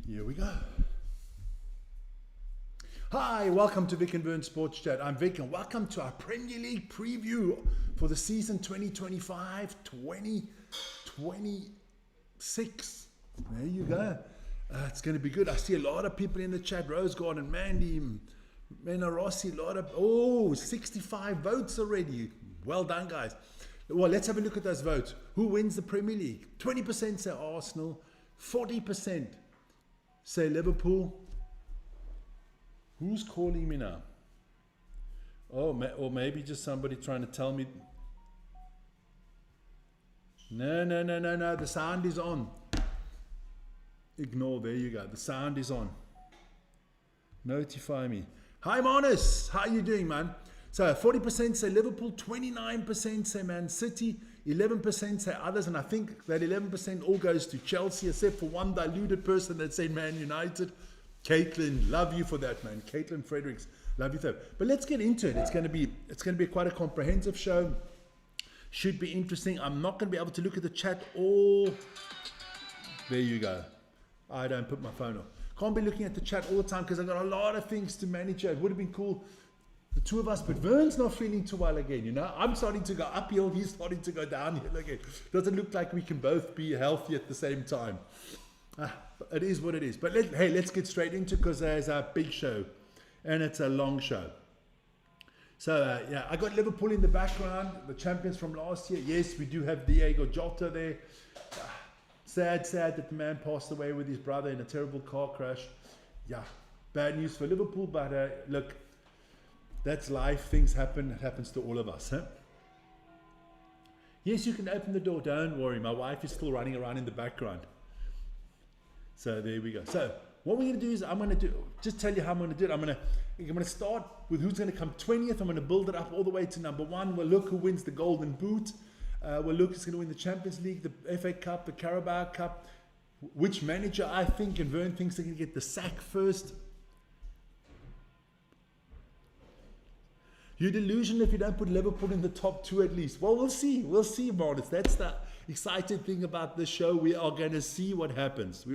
Here we go. Hi, welcome to Vic and Vern Sports Chat. I'm Vic and welcome to our Premier League preview for the season 2025-2026. There you go. It's going to be good. I see a lot of people in the chat. Rose Garden, Mandy, Mena Rossi, a lot of, 65 votes already. Well done, guys. Well, let's have a look at those votes. Who wins the Premier League? 20% say Arsenal, 40% say Liverpool. Who's calling me now? Oh, or maybe just somebody trying to tell me. No. The sound is on. Ignore. There you go. The sound is on. Notify me. Hi, Manus. How you doing, man? So 40% say Liverpool, 29% say Man City, 11% say others, and I think that 11% all goes to Chelsea, except for one diluted person that said Man United. Caitlin, love you for that, man. Caitlin Fredericks, love you for that. But let's get into it. It's going to be quite a comprehensive show. Should be interesting. I'm not going to be able to look at the chat all. There you go. I don't put my phone on. Can't be looking at the chat all the time because I've got a lot of things to manage. It would have been cool, the two of us, but Vern's not feeling too well again, you know. I'm starting to go uphill, he's starting to go downhill again. Doesn't look like we can both be healthy at the same time. It is what it is. But let's get straight into it because there's a big show and it's a long show. So, yeah, I got Liverpool in the background, the champions from last year. Yes, we do have Diego Jota there. Sad that the man passed away with his brother in a terrible car crash. Yeah, bad news for Liverpool, but look, that's life. Things happen. It happens to all of us. Huh? Yes, you can open the door. Don't worry. My wife is still running around in the background. So there we go. So what we're going to do is just tell you how I'm going to do it. I'm going to start with who's going to come 20th. I'm going to build it up all the way to number 1. We'll look who wins the Golden Boot. We'll look who's going to win the Champions League, the FA Cup, the Carabao Cup. Which manager I think and Vern thinks they're going to get the sack first. You're delusional if you don't put Liverpool in the top 2 at least. Well, we'll see. We'll see, Martis. That's the exciting thing about this show. We are going to see what happens.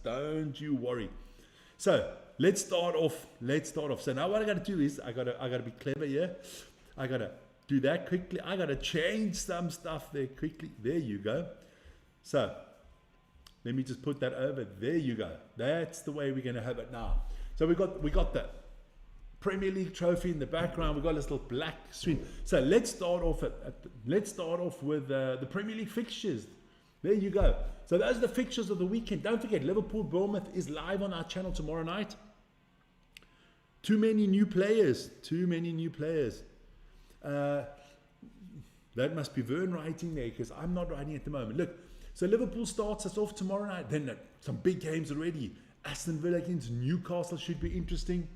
Don't you worry. So let's start off. So now what I got to do is I got to be clever here. I got to do that quickly. I got to change some stuff there quickly. There you go. So let me just put that over. There you go. That's the way we're going to have it now. So we got the Premier League trophy in the background. We've got this little black screen. So let's start off with the Premier League fixtures. There you go. So those are the fixtures of the weekend. Don't forget, Liverpool Bournemouth is live on our channel tomorrow night. Too many new players. That must be Vern writing there because I'm not writing at the moment. Look, so Liverpool starts us off tomorrow night. Then some big games already. Aston Villa against Newcastle should be interesting.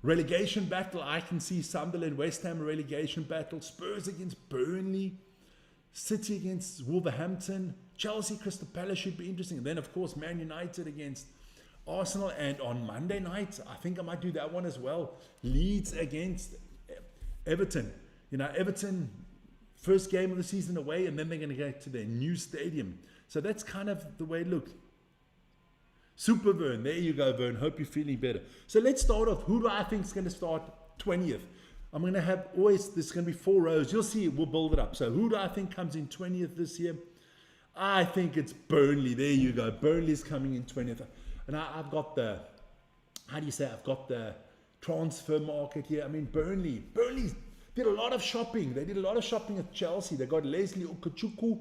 Relegation battle, I can see Sunderland, West Ham relegation battle, Spurs against Burnley, City against Wolverhampton, Chelsea, Crystal Palace should be interesting. And then, of course, Man United against Arsenal. And on Monday night, I think I might do that one as well. Leeds against Everton. You know, Everton, first game of the season away, and then they're going to go to their new stadium. So that's kind of the way it looks. Super Vern, there you go, Vern. Hope you're feeling better. So let's start off. Who do I think is going to start 20th? I'm going to have there's going to be 4 rows. You'll see, we'll build it up. So who do I think comes in 20th this year? I think it's Burnley. There you go. Burnley's coming in 20th. And I've got I've got the transfer market here. I mean, Burnley did a lot of shopping. They did a lot of shopping at Chelsea. They got Leslie Ukachukwu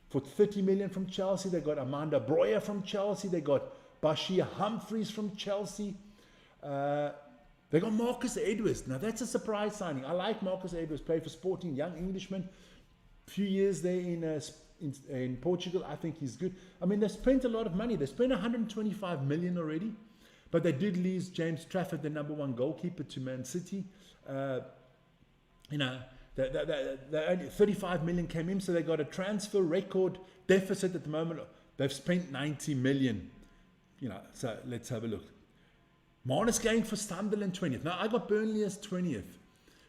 for 30 million from Chelsea. They got Amanda Breuer from Chelsea. They got Bashir Humphreys from Chelsea. They got Marcus Edwards. Now that's a surprise signing. I like Marcus Edwards. Played for Sporting, young Englishman. Few years there in Portugal. I think he's good. I mean, they spent a lot of money. They spent 125 million already. But they did lose James Trafford, the number 1 goalkeeper, to Man City. You know, only 35 million came in, so they got a transfer record deficit at the moment. They've spent 90 million. You know, so let's have a look. Marnus going for Sunderland 20th. Now I got Burnley as 20th.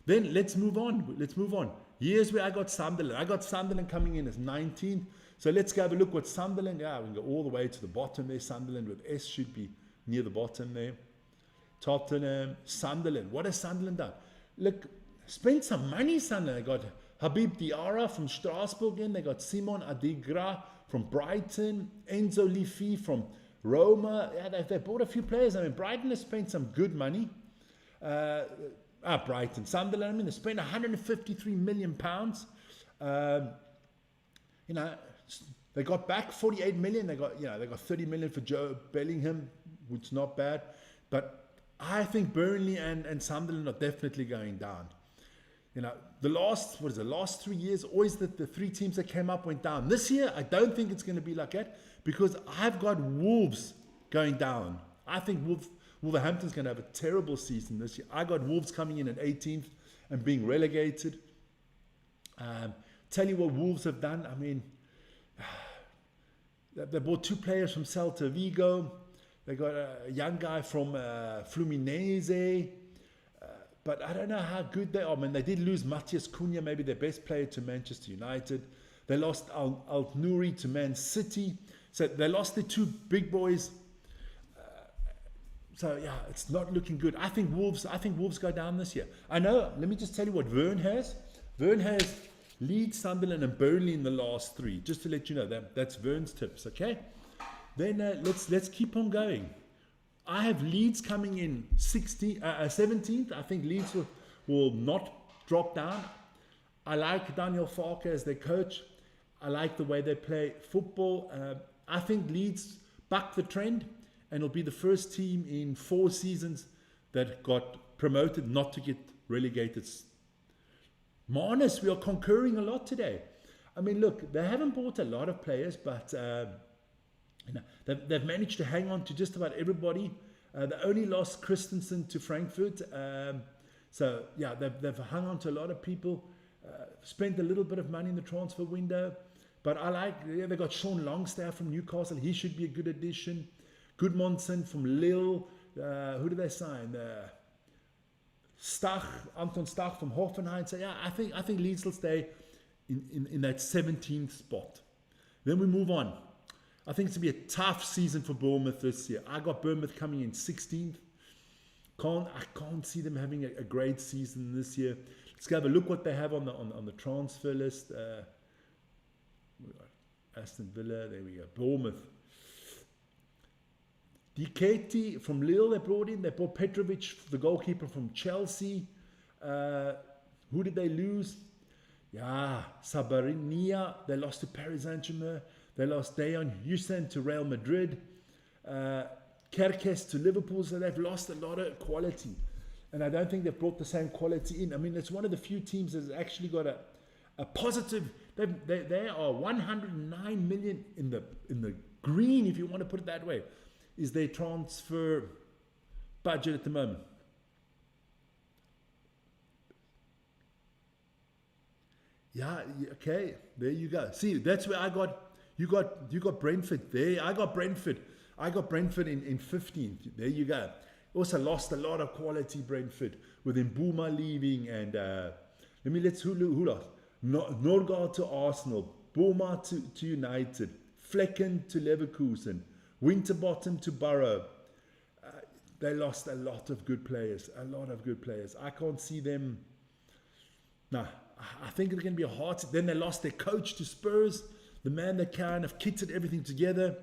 Then let's move on. Here's where I got Sunderland. I got Sunderland coming in as 19th. So let's go have a look what Sunderland, we can go all the way to the bottom there. Sunderland with S should be near the bottom there. Tottenham, Sunderland. What has Sunderland done? Look, spent some money, Sunderland. They got Habib Diarra from Strasbourg in. They got Simon Adigra from Brighton. Enzo Lifi from Roma. Yeah, they bought a few players. I mean, Brighton has spent some good money. Brighton. Sunderland, I mean, they spent £153 million. They got back 48 million. They got 30 million for Joe Bellingham, which is not bad. But I think Burnley and Sunderland are definitely going down. The last 3 years, always the three teams that came up went down. This year, I don't think it's going to be like that because I've got Wolves going down. I think Wolverhampton's going to have a terrible season this year. I got Wolves coming in at 18th and being relegated. Tell you what Wolves have done. I mean, they bought two players from Celta Vigo. They got a young guy from Fluminense. But I don't know how good they are. I mean, they did lose Matheus Cunha, maybe their best player, to Manchester United. They lost Al Nouri to Man City. So they lost their two big boys. So yeah, it's not looking good. I think Wolves go down this year. I know. Let me just tell you what Vern has. Vern has Leeds, Sunderland, and Burnley in the last three. Just to let you know, that's Vern's tips. Okay. Then let's keep on going. I have Leeds coming in 17th. I think Leeds will not drop down. I like Daniel Farke as their coach. I like the way they play football. I think Leeds buck the trend and will be the first team in 4 seasons that got promoted not to get relegated. Marnus, we are concurring a lot today. I mean, look, they haven't bought a lot of players, but they've managed to hang on to just about everybody. They only lost Christensen to Frankfurt. So, yeah, they've hung on to a lot of people, spent a little bit of money in the transfer window. But they got Sean Longstaff from Newcastle. He should be a good addition. Gudmundsson from Lille. Who did they sign? Anton Stach from Hoffenheim. So, yeah, I think Leeds will stay in that 17th spot. Then we move on. I think it's going to be a tough season for Bournemouth this year. I got Bournemouth coming in 16th. I can't see them having a great season this year. Let's go have a look what they have on the transfer list. Aston Villa, there we go. Bournemouth. Diketi from Lille they brought in. They brought Petrovic, the goalkeeper from Chelsea. Who did they lose? Yeah, Sabarinia. They lost to Paris Saint-Germain. They lost Dejan Huijsen to Real Madrid. Kerkez to Liverpool. So they've lost a lot of quality. And I don't think they've brought the same quality in. I mean, it's one of the few teams that's actually got a positive. They are 109 million in the green, if you want to put it that way, is their transfer budget at the moment. Yeah, okay, there you go. See, that's where I got. You got Brentford there. I got Brentford in 15th. There you go. Also lost a lot of quality, Brentford, with Mbuma leaving and who lost? Norgard to Arsenal, Boma to United, Flecken to Leverkusen, Winterbottom to Borough. They lost a lot of good players. I can't see them. No, I think it's going to be a hard. Then they lost their coach to Spurs, the man that kind of kitted everything together.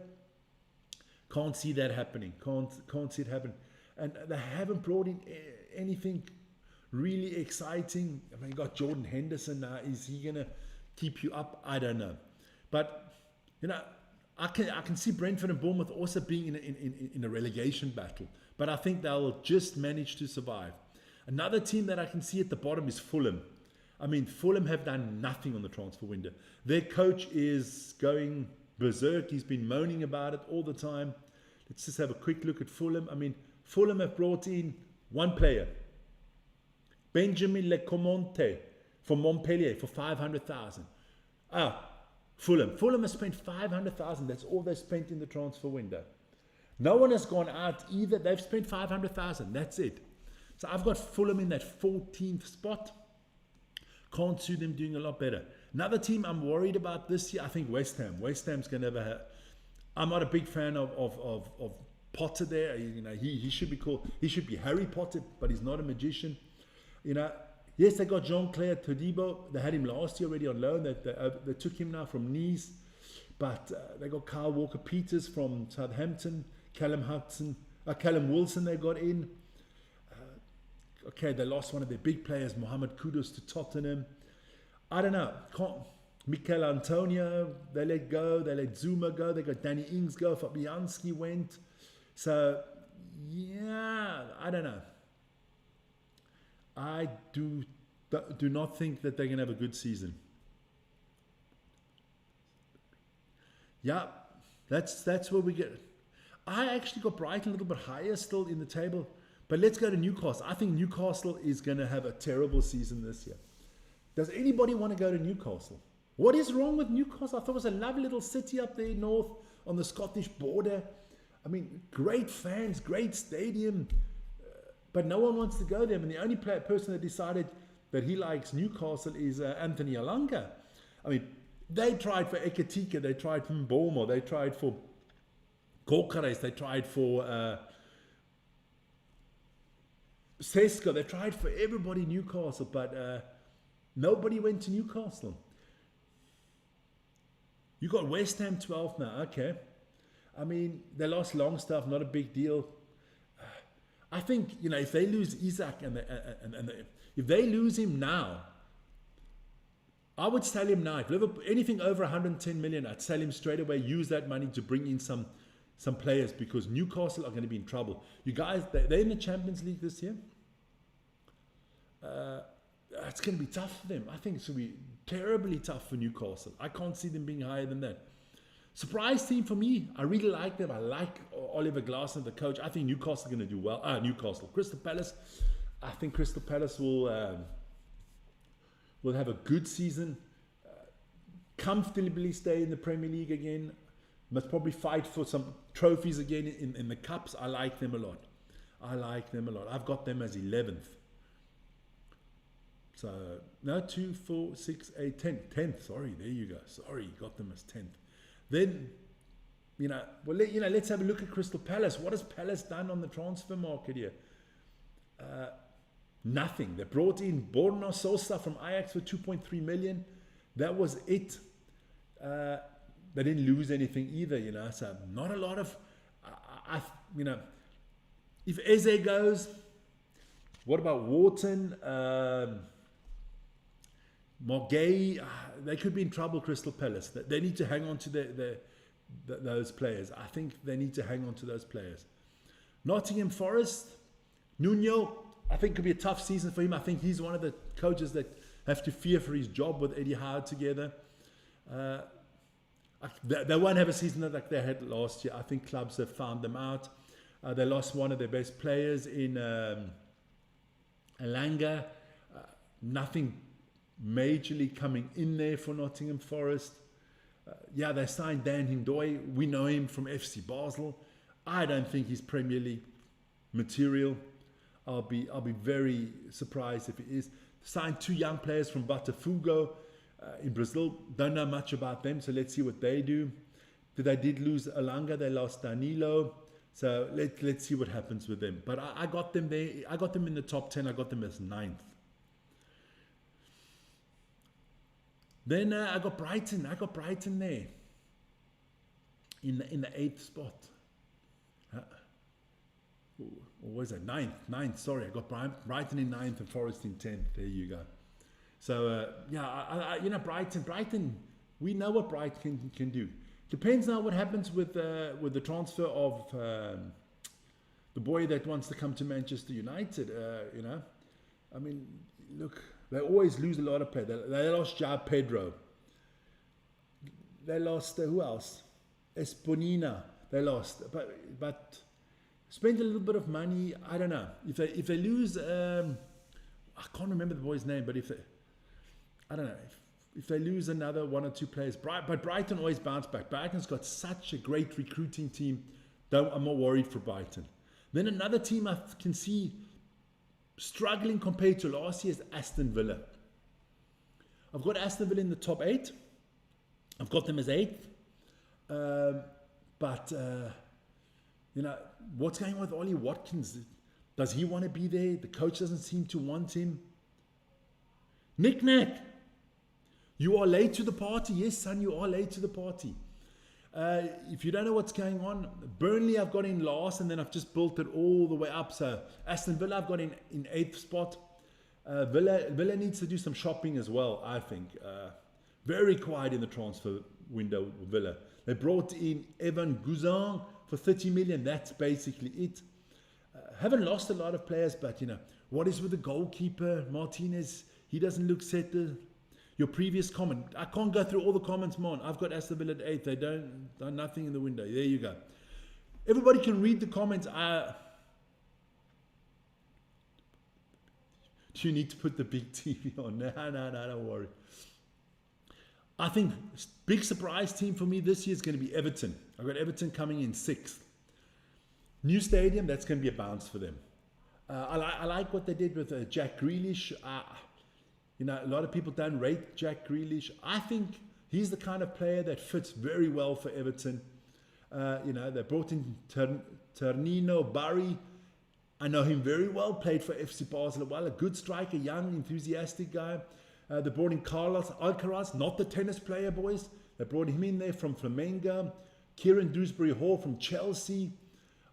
Can't see that happening. Can't see it happen. And they haven't brought in anything really exciting. I mean, you got Jordan Henderson now. Is he going to keep you up? I don't know. But, I can see Brentford and Bournemouth also being in a relegation battle. But I think they'll just manage to survive. Another team that I can see at the bottom is Fulham. I mean, Fulham have done nothing on the transfer window. Their coach is going berserk. He's been moaning about it all the time. Let's just have a quick look at Fulham. I mean, Fulham have brought in one player, Benjamin Lecomonte from Montpellier for 500,000. Fulham has spent 500,000. That's all they spent in the transfer window. No one has gone out either. They've spent 500,000. That's it. So I've got Fulham in that 14th spot. Can't see them doing a lot better. Another team I'm worried about this year, I think West Ham. West Ham's going to have a... I'm not a big fan of Potter there. You know, he should be called... He should be Harry Potter, but he's not a magician. You know, yes, they got Jean-Claire Todibo. They had him last year already on loan. They took him now from Nice. But they got Kyle Walker-Peters from Southampton. Callum Wilson they got in. Okay, they lost one of their big players, Mohamed Kudus, to Tottenham. I don't know. Mikel Antonio, they let go. They let Zuma go. They got Danny Ings go. Fabianski went. So, yeah, I don't know. I do not think that they're going to have a good season. Yeah, that's where we get. I actually got Brighton a little bit higher still in the table. But let's go to Newcastle. I think Newcastle is going to have a terrible season this year. Does anybody want to go to Newcastle? What is wrong with Newcastle? I thought it was a lovely little city up there north on the Scottish border. I mean, great fans, great stadium. But no one wants to go there. I mean, the only person that decided that he likes Newcastle is Anthony Alanga. I mean, they tried for Eketika, they tried for Mboma, they tried for Gorkares, they tried for Sesko, they tried for everybody in Newcastle, but nobody went to Newcastle. You got West Ham 12th now, okay. I mean, they lost Longstaff, not a big deal. I think, you know, if they lose Isaac if they lose him now, I would sell him now. If Liverpool, anything over 110 million, I'd sell him straight away. Use that money to bring in some players, because Newcastle are going to be in trouble. You guys, they're in the Champions League this year. It's going to be tough for them. I think it's going to be terribly tough for Newcastle. I can't see them being higher than that. Surprise team for me. I really like them. I like Oliver Glasner, the coach. I think Newcastle are going to do well. Crystal Palace. I think Crystal Palace will have a good season. Comfortably stay in the Premier League again. Must probably fight for some trophies again in the cups. I like them a lot. I've got them as 11th. So, no, 2, 4, 6, 8, 10. 10th, sorry, there you go. Sorry, got them as 10th. Then, let's have a look at Crystal Palace. What has Palace done on the transfer market here? Nothing. They brought in Borna Sosa from Ajax for 2.3 million. That was it. They didn't lose anything either, so not a lot of, if Eze goes, what about Wharton, Morgay, they could be in trouble, Crystal Palace. They need to hang on to those players. I think they need to hang on to those players. Nottingham Forest, Nuno, I think could be a tough season for him. I think he's one of the coaches that have to fear for his job with Eddie Howe together. They won't have a season like they had last year. I think clubs have found them out. They lost one of their best players in Alanga. Nothing majorly coming in there for Nottingham Forest. They signed Dan Hindoy. We know him from FC Basel. I don't think he's Premier League material. I'll be very surprised if he is. Signed 2 young players from Botafogo in Brazil. Don't know much about them, so let's see what they do. They did lose Alanga. They lost Danilo. So let's see what happens with them. But I got them there. I got them in the top 10. I got them as 9th. Then I got Brighton. I got Brighton there in the 8th spot. Or was it 9th? Sorry, I got Brighton in 9th and Forest in 10th. There you go. So Brighton. We know what Brighton can do. Depends now what happens with the transfer of the boy that wants to come to Manchester United. I mean, look, they always lose a lot of players. They lost João Pedro. They lost who else? Esponina. They lost, but spend a little bit of money. I don't know if they lose. I can't remember the boy's name, but I don't know. If they lose another 1 or 2 players, but Brighton always bounce back. Brighton's got such a great recruiting team. I'm not worried for Brighton. Then another team I can see struggling compared to last year is Aston Villa. I've got Aston Villa in the top 8. I've got them as 8th. But what's going on with Ollie Watkins? Does he want to be there? The coach doesn't seem to want him. Nick-nack. You are late to the party. Yes, son, you are late to the party. If you don't know what's going on, Burnley I've got in last, and then I've just built it all the way up. So Aston Villa I've got in 8th spot. Villa needs to do some shopping as well, I think. Very quiet in the transfer window, Villa. They brought in Evan Guzan for 30 million. That's basically it. Haven't lost a lot of players, but what is with the goalkeeper, Martinez? He doesn't look settled. Your previous comment. I can't go through all the comments, man. I've got Aston Villa at 8th. They done nothing in the window. There you go. Everybody can read the comments. Do you need to put the big TV on? No, don't worry. I think big surprise team for me this year is going to be Everton. I've got Everton coming in 6th. New stadium, that's going to be a bounce for them. I like what they did with Jack Grealish. A lot of people don't rate Jack Grealish. I think he's the kind of player that fits very well for Everton. They brought in Ternino Barry. I know him very well, played for FC Barcelona. A good striker, young, enthusiastic guy. They brought in Carlos Alcaraz, not the tennis player, boys. They brought him in there from Flamengo. Kieran Dewsbury-Hall from Chelsea.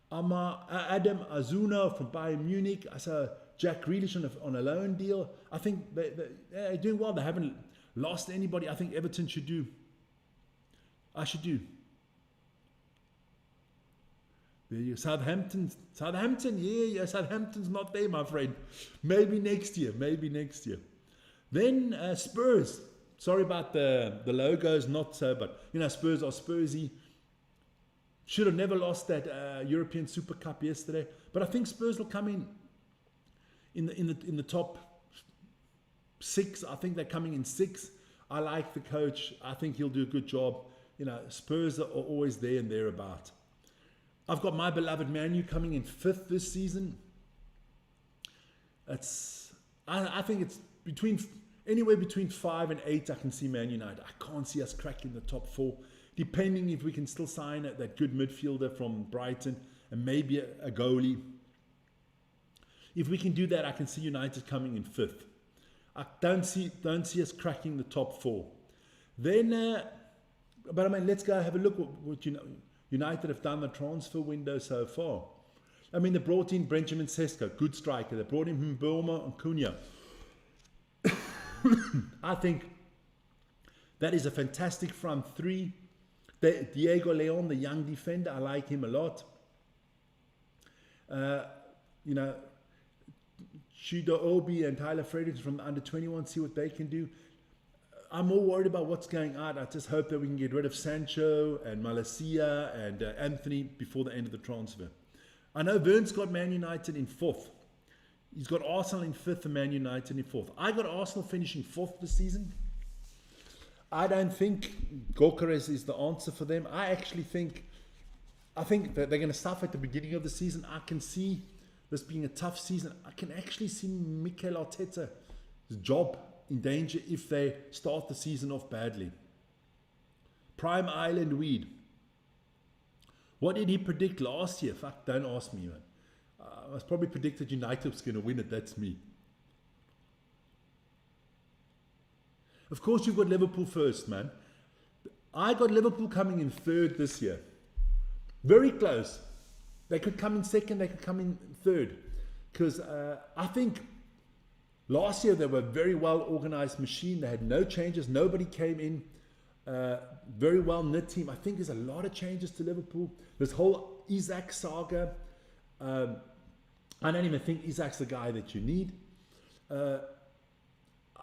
Adam Azuna from Bayern Munich. I saw Jack Grealish on a loan deal. I think they're doing well. They haven't lost anybody. I think Everton should do. There you go. Southampton, yeah, Southampton's not there, my friend. Maybe next year. Then Spurs. Sorry about the logos, not so, but Spurs are Spursy. Should have never lost that European Super Cup yesterday, but I think Spurs will come in the top 6. I think they're coming in 6. I like the coach. I think he'll do a good job. Spurs are always there and thereabout. I've got my beloved Man U coming in 5th this season. I think it's anywhere between 5 and 8. I can see Man United. I can't see us cracking the top 4. Depending if we can still sign that good midfielder from Brighton and maybe a goalie. If we can do that, I can see United coming in 5th. I don't see us cracking the top 4. Then, let's go have a look what United have done the transfer window so far. They brought in Benjamin Sesko, good striker. They brought in Mboma and Cunha. I think that is a fantastic front 3. Diego Leon, the young defender, I like him a lot. Shudo Obi and Tyler Fredericks from the under-21, see what they can do. I'm more worried about what's going on. I just hope that we can get rid of Sancho and Malacia and Anthony before the end of the transfer. I know Vern's got Man United in 4th. He's got Arsenal in 5th and Man United in 4th. I got Arsenal finishing 4th this season. I don't think Gyökeres is the answer for them. I think that they're going to suffer at the beginning of the season. I can see this being a tough season. I can actually see Mikel Arteta's job in danger if they start the season off badly. Prime Island Weed. What did he predict last year? Fuck, don't ask me, man. I was probably predicted United was going to win it. That's me. Of course, you've got Liverpool first, man. I got Liverpool coming in 3rd this year. Very close. They could come in 2nd. They could come in 3rd. Because I think last year they were a very well-organized machine. They had no changes. Nobody came in. Very well-knit team. I think there's a lot of changes to Liverpool. This whole Isak saga. I don't even think Isak's the guy that you need.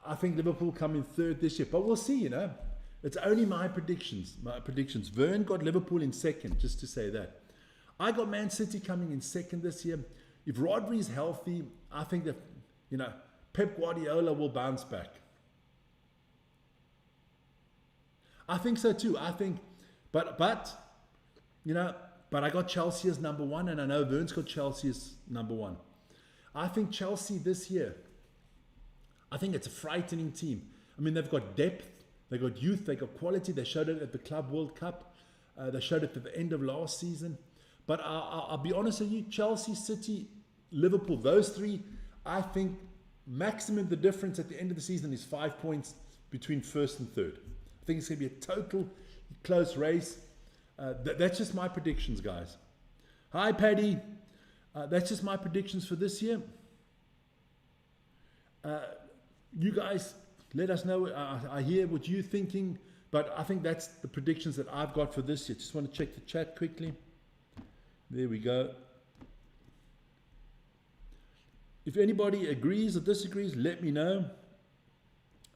I think Liverpool come in 3rd this year, but we'll see, It's only my predictions. Vern got Liverpool in 2nd, just to say that. I got Man City coming in 2nd this year. If Rodri is healthy, I think that, Pep Guardiola will bounce back. I think so too. But I got Chelsea as number 1, and I know Vern's got Chelsea as number 1. I think Chelsea this year, I think it's a frightening team. I mean, they've got depth, they've got youth, they've got quality. They showed it at the Club World Cup. They showed it at the end of last season. But I'll be honest with you, Chelsea, City, Liverpool, those three, I think maximum the difference at the end of the season is 5 points between first and third. I think it's going to be a total close race. That's just my predictions, guys. Hi, Paddy. That's just my predictions for this year. You guys, let us know. I hear what you're thinking, but I think that's the predictions that I've got for this year. Just want to check the chat quickly. There we go. If anybody agrees or disagrees, let me know.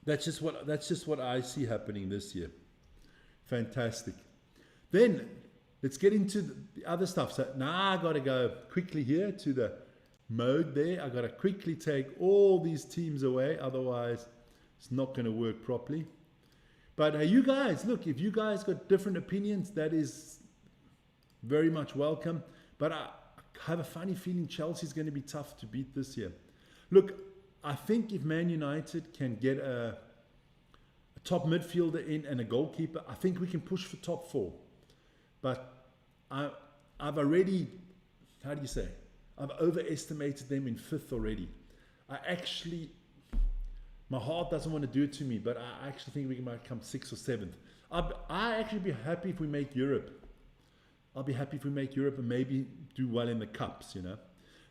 That's just what I see happening this year. Fantastic. Then let's get into the other stuff. So now I got to go quickly here to the mode there. I got to quickly take all these teams away, otherwise it's not going to work properly. But you guys, look, if you guys got different opinions, that is very much welcome. But I have a funny feeling Chelsea's going to be tough to beat this year. Look, I think if Man United can get a top midfielder in and a goalkeeper, I think we can push for top four. But I've already, how do you say, I've overestimated them in fifth already. My heart doesn't want to do it to me, but I actually think we might come sixth or seventh. I actually be happy if we make Europe. I'll be happy if we make Europe and maybe do well in the cups, you know.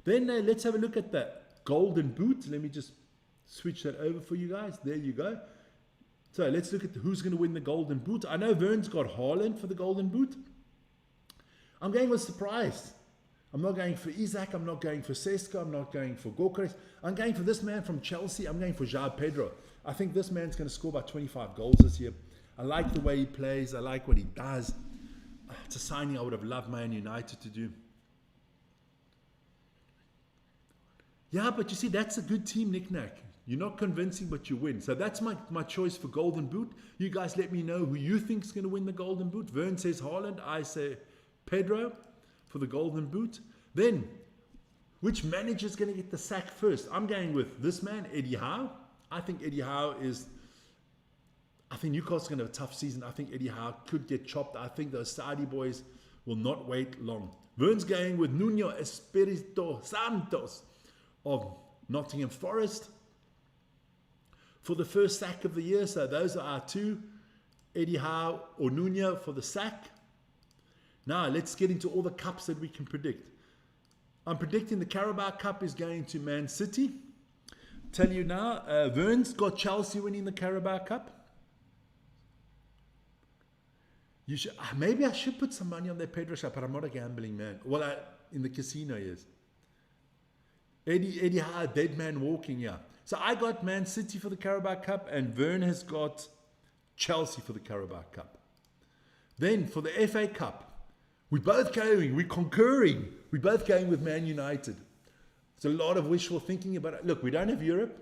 Then let's have a look at the golden boot. Let me just switch that over for you guys. There you go. So let's look at who's going to win the golden boot. I know Vern's got Haaland for the golden boot. I'm going with surprise. I'm not going for Isaac. I'm not going for Sesko. I'm not going for Gyökeres. I'm going for this man from Chelsea. I'm going for João Pedro. I think this man's going to score about 25 goals this year. I like the way he plays. I like what he does. It's a signing I would have loved Man United to do. Yeah, but you see, that's a good team, Nick-Nack. You're not convincing, but you win. So that's my choice for golden boot. You guys let me know who you think is going to win the golden boot. Vern says Haaland. I say Pedro for the golden boot. Then, which manager is going to get the sack first? I'm going with this man, Eddie Howe. I think Eddie Howe I think Newcastle's going to have a tough season. I think Eddie Howe could get chopped. I think those Saudi boys will not wait long. Vern's going with Nuno Espirito Santos of Nottingham Forest for the first sack of the year. So those are our two, Eddie Howe or Nuno for the sack. Now let's get into all the cups that we can predict. I'm predicting the Carabao Cup is going to Man City. Tell you now, Vern's got Chelsea winning the Carabao Cup. Maybe I should put some money on their Pedro shot, but I'm not a gambling man. Well, in the casino, yes. Eddie Howe, dead man walking, yeah. So I got Man City for the Carabao Cup, and Vern has got Chelsea for the Carabao Cup. Then for the FA Cup, we're both concurring. We're both going with Man United. It's a lot of wishful thinking about it. Look, we don't have Europe.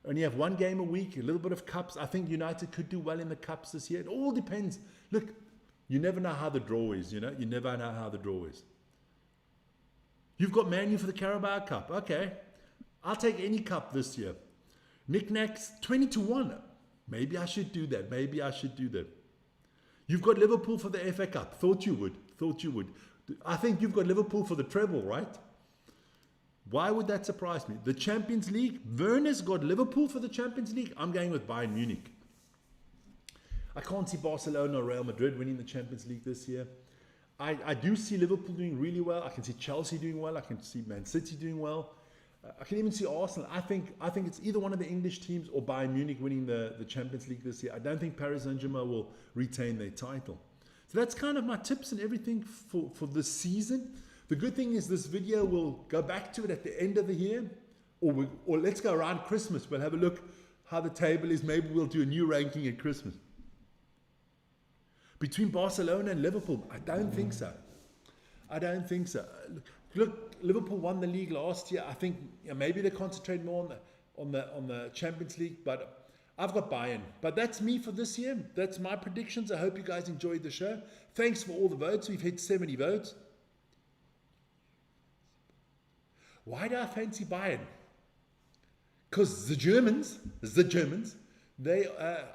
Only have one game a week, a little bit of cups. I think United could do well in the cups this year. It all depends. Look, you never know how the draw is, you know. You never know how the draw is. You've got Man U for the Carabao Cup. Okay. I'll take any cup this year. Knickknacks, 20-1. Maybe I should do that. You've got Liverpool for the FA Cup. Thought you would. I think you've got Liverpool for the treble, right? Why would that surprise me? The Champions League, Werner's got Liverpool for the Champions League. I'm going with Bayern Munich. I can't see Barcelona or Real Madrid winning the Champions League this year. I do see Liverpool doing really well. I can see Chelsea doing well. I can see Man City doing well. I can even see Arsenal. I think it's either one of the English teams or Bayern Munich winning the Champions League this year. I don't think Paris Saint-Germain will retain their title. So that's kind of my tips and everything for this season. The good thing is this video will go back to it at the end of the year, or let's go around Christmas. We'll have a look how the table is. Maybe we'll do a new ranking at Christmas. Between Barcelona and Liverpool, I don't think so. Look, Liverpool won the league last year. I think maybe they concentrate more on the Champions League, but I've got Bayern. But that's me for this year. That's my predictions. I hope you guys enjoyed the show. Thanks for all the votes. We've hit 70 votes. Why do I fancy Bayern? Because the Germans, They,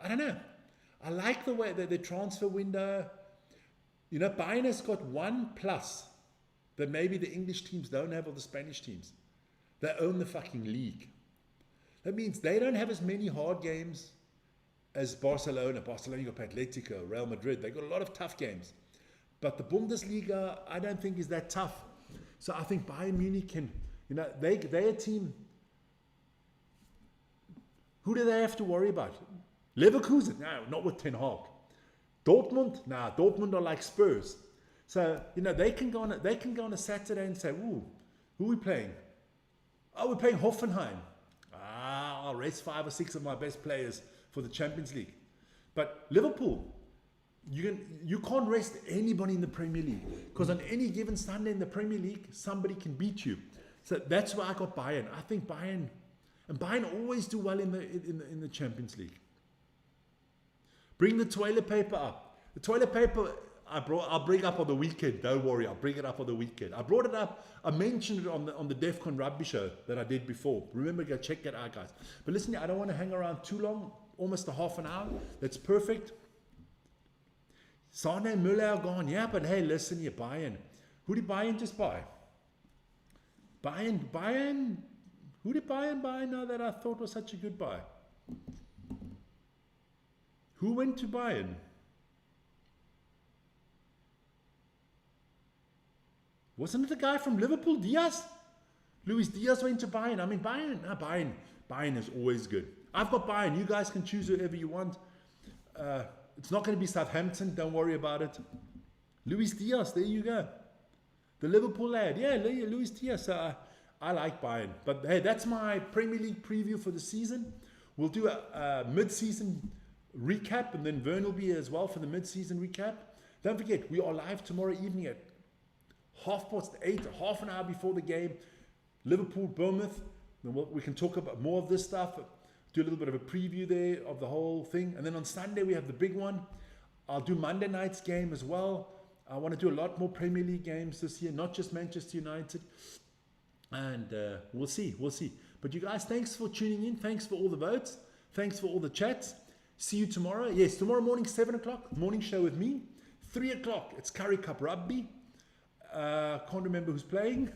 I don't know. I like the way that the transfer window, you know, Bayern has got one plus that maybe the English teams don't have or the Spanish teams. They own the fucking league. That means they don't have as many hard games as Barcelona. Barcelona, you got Atletico, Real Madrid. They got a lot of tough games. But the Bundesliga, I don't think is that tough. So I think Bayern Munich can, you know, they're a team. Who do they have to worry about? Leverkusen? No, not with Ten Hag. Dortmund? Nah, Dortmund are like Spurs. So, you know, they can go on a Saturday and say, ooh, who are we playing? Oh, we're playing Hoffenheim. I'll rest 5 or 6 of my best players for the Champions League. But Liverpool, you can't rest anybody in the Premier League, because on any given Sunday in the Premier League, somebody can beat you. So that's why I got Bayern. I think Bayern, and Bayern always do well in the Champions League. Bring the toilet paper up. The toilet paper I'll bring up on the weekend. Don't worry, I'll bring it up on the weekend. I brought it up. I mentioned it on the DEFCON Rugby show that I did before. Remember, go check that out, guys. But listen, I don't want to hang around too long. Almost a half an hour. That's perfect. Sane and Müller are gone. Yeah, but hey, listen, you're Bayern. Who did Bayern just buy? Bayern. Who did Bayern buy now that I thought was such a good buy? Who went to Bayern? Wasn't it the guy from Liverpool, Diaz? Luis Diaz went to Bayern. I mean, Bayern is always good. I've got Bayern. You guys can choose whoever you want. It's not going to be Southampton. Don't worry about it. Luis Diaz, there you go. The Liverpool lad. Yeah, Luis Diaz. I like Bayern. But hey, that's my Premier League preview for the season. We'll do a mid-season recap, and then Vern will be here as well for the mid-season recap. Don't forget, we are live tomorrow evening at 8:30, half an hour before the game. Liverpool, Bournemouth. Then we can talk about more of this stuff. Do a little bit of a preview there of the whole thing. And then on Sunday, we have the big one. I'll do Monday night's game as well. I want to do a lot more Premier League games this year, not just Manchester United. And we'll see. But you guys, thanks for tuning in. Thanks for all the votes. Thanks for all the chats. See you tomorrow. Yes, tomorrow morning, 7 o'clock, morning show with me. 3 o'clock, it's Curry Cup Rugby. Can't remember who's playing.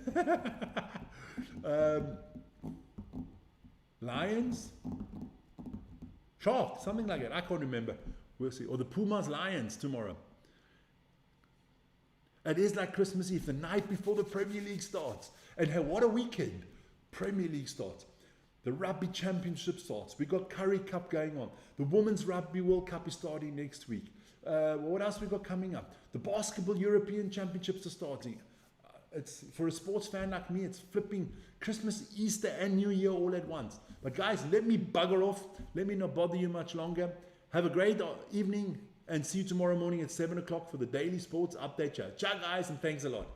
Lions, Shark, something like that. I can't remember. We'll see. Or the Pumas Lions tomorrow. It is like Christmas Eve, the night before the Premier League starts. And hey, what a weekend. Premier League starts. The Rugby Championship starts. We got Curry Cup going on. The Women's Rugby World Cup is starting next week. What else we got coming up? The Basketball European Championships are starting. It's for a sports fan like me, it's flipping Christmas, Easter, and New Year all at once. But guys, let me bugger off. Let me not bother you much longer. Have a great evening, and see you tomorrow morning at 7 o'clock for the Daily Sports Update Show. Ciao, guys, and thanks a lot.